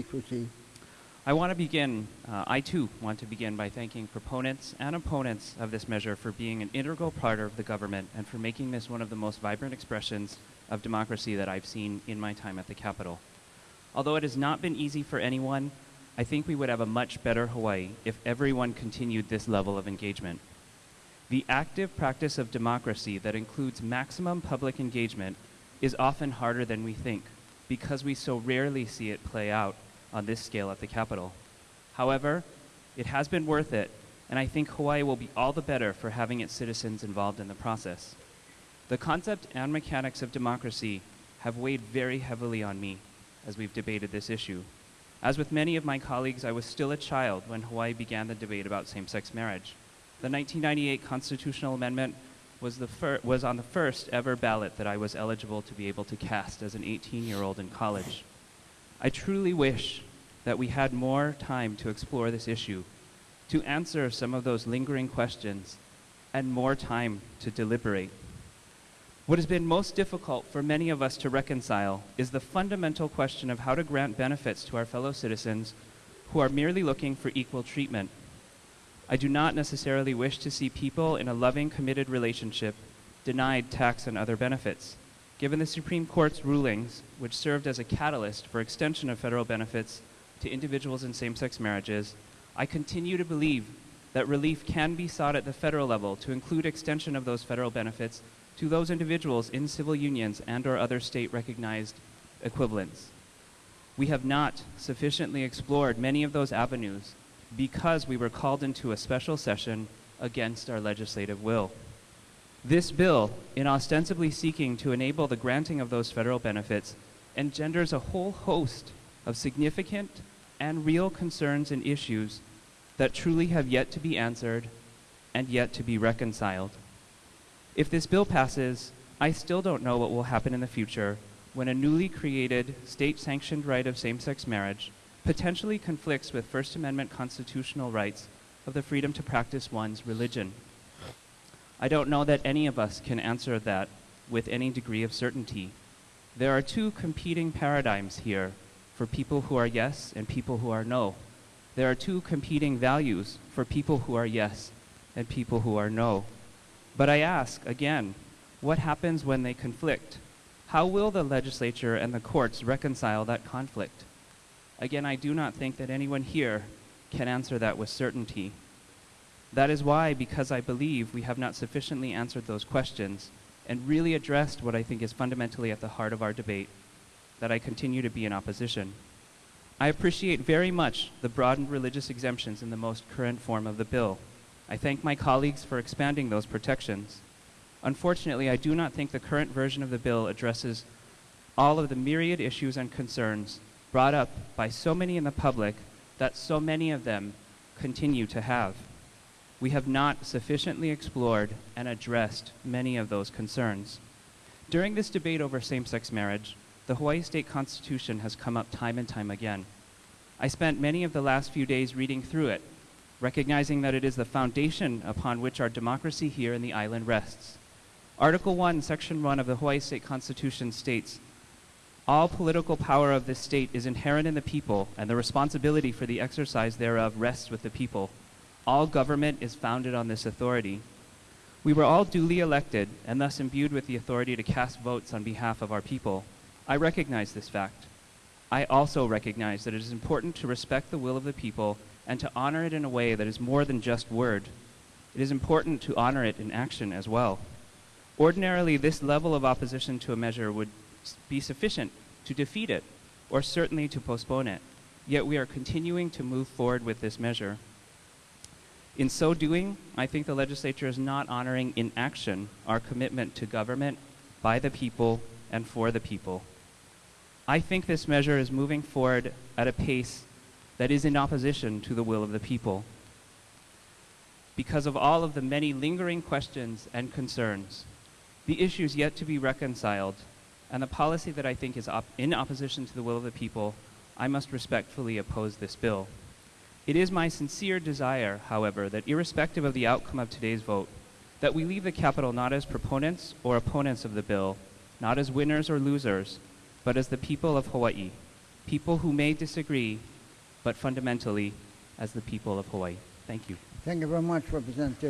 Proceed. I too want to begin by thanking proponents and opponents of this measure for being an integral part of the government and for making this one of the most vibrant expressions of democracy that I've seen in my time at the Capitol. Although it has not been easy for anyone, I think we would have a much better Hawaii if everyone continued this level of engagement. The active practice of democracy that includes maximum public engagement is often harder than we think because we so rarely see it play out on this scale at the Capitol. However, it has been worth it, and I think Hawaii will be all the better for having its citizens involved in the process. The concept and mechanics of democracy have weighed very heavily on me as we've debated this issue. As with many of my colleagues, I was still a child when Hawaii began the debate about same-sex marriage. The 1998 constitutional amendment was on the first ever ballot that I was eligible to be able to cast as an 18-year-old in college. I truly wish that we had more time to explore this issue, to answer some of those lingering questions, and more time to deliberate. What has been most difficult for many of us to reconcile is the fundamental question of how to grant benefits to our fellow citizens who are merely looking for equal treatment. I do not necessarily wish to see people in a loving, committed relationship denied tax and other benefits. Given the Supreme Court's rulings, which served as a catalyst for extension of federal benefits to individuals in same-sex marriages, I continue to believe that relief can be sought at the federal level to include extension of those federal benefits to those individuals in civil unions and/or other state-recognized equivalents. We have not sufficiently explored many of those avenues because we were called into a special session against our legislative will. This bill, in ostensibly seeking to enable the granting of those federal benefits, engenders a whole host of significant and real concerns and issues that truly have yet to be answered and yet to be reconciled. If this bill passes, I still don't know what will happen in the future when a newly created state-sanctioned right of same-sex marriage potentially conflicts with First Amendment constitutional rights of the freedom to practice one's religion. I don't know that any of us can answer that with any degree of certainty. There are two competing paradigms here for people who are yes and people who are no. There are two competing values for people who are yes and people who are no. But I ask, again, what happens when they conflict? How will the legislature and the courts reconcile that conflict? Again, I do not think that anyone here can answer that with certainty. That is why, because I believe we have not sufficiently answered those questions and really addressed what I think is fundamentally at the heart of our debate, that I continue to be in opposition. I appreciate very much the broadened religious exemptions in the most current form of the bill. I thank my colleagues for expanding those protections. Unfortunately, I do not think the current version of the bill addresses all of the myriad issues and concerns brought up by so many in the public that so many of them continue to have. We have not sufficiently explored and addressed many of those concerns. During this debate over same-sex marriage, the Hawaii State Constitution has come up time and time again. I spent many of the last few days reading through it, recognizing that it is the foundation upon which our democracy here in the island rests. Article 1, Section 1 of the Hawaii State Constitution states, "All political power of this state is inherent in the people, and the responsibility for the exercise thereof rests with the people. All government is founded on this authority." We were all duly elected and thus imbued with the authority to cast votes on behalf of our people. I recognize this fact. I also recognize that it is important to respect the will of the people and to honor it in a way that is more than just word. It is important to honor it in action as well. Ordinarily, this level of opposition to a measure would be sufficient to defeat it, or certainly to postpone it. Yet we are continuing to move forward with this measure. In so doing, I think the legislature is not honoring in action our commitment to government by the people and for the people. I think this measure is moving forward at a pace that is in opposition to the will of the people. Because of all of the many lingering questions and concerns, the issues yet to be reconciled, and the policy that I think is in opposition to the will of the people, I must respectfully oppose this bill. It is my sincere desire, however, that irrespective of the outcome of today's vote, that we leave the Capitol not as proponents or opponents of the bill, not as winners or losers, but as the people of Hawaii, people who may disagree, but fundamentally as the people of Hawaii. Thank you. Thank you very much, Representative.